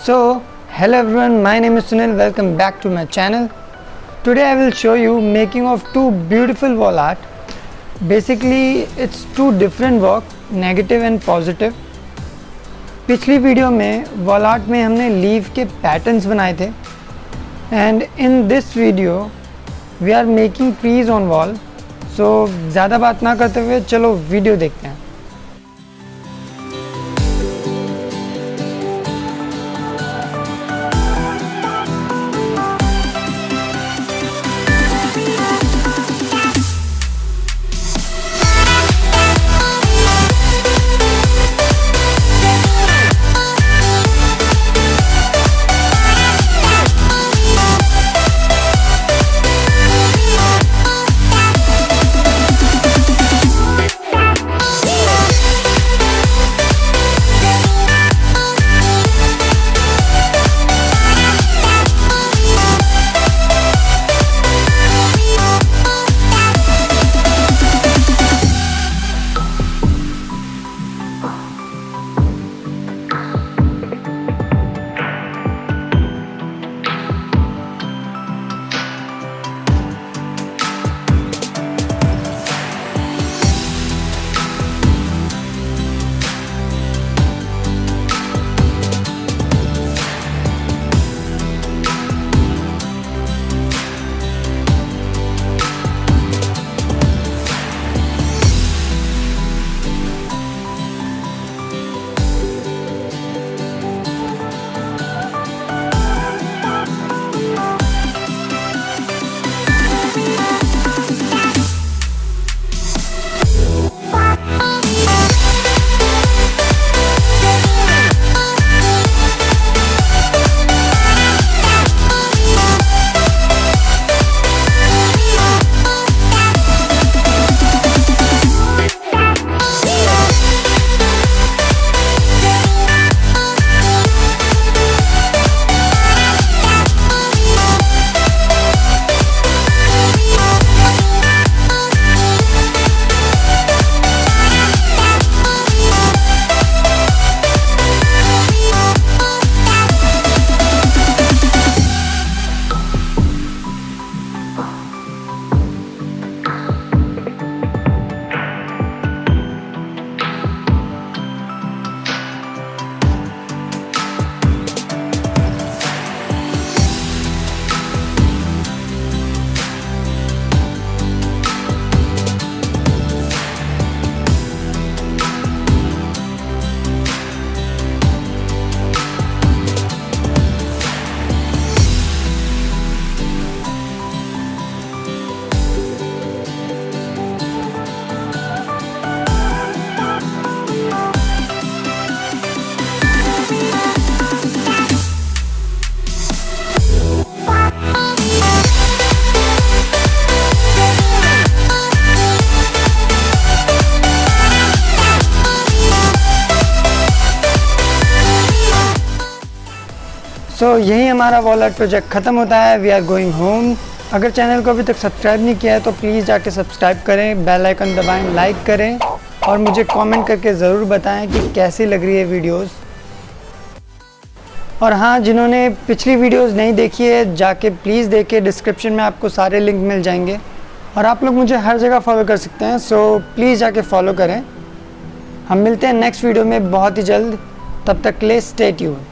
So, hello everyone, my name is Sunil. Welcome back to my channel. Today I will show you making of two beautiful wall art. Basically, it's two different work, negative and positive. पिछली video में wall art में हमने leave के patterns बनाए थे and in this video we are making trees on wall. So ज़्यादा बात ना करते हुए चलो वीडियो देखते हैं. सो यही हमारा वॉल आर्ट प्रोजेक्ट ख़त्म होता है. We are going home. अगर चैनल को अभी तक सब्सक्राइब नहीं किया है तो प्लीज़ जाके सब्सक्राइब करें, बेल आइकन दबाएं, लाइक करें और मुझे कमेंट करके ज़रूर बताएं कि कैसी लग रही है वीडियोस. और हाँ, जिन्होंने पिछली वीडियोस नहीं देखी है जाके प्लीज़ देखें. डिस्क्रिप्शन में आपको सारे लिंक मिल जाएंगे और आप लोग मुझे हर जगह फॉलो कर सकते हैं. सो प्लीज़ जाके फॉलो करें. हम मिलते हैं नेक्स्ट वीडियो में बहुत ही जल्द. तब तक के लिए स्टे ट्यून्ड.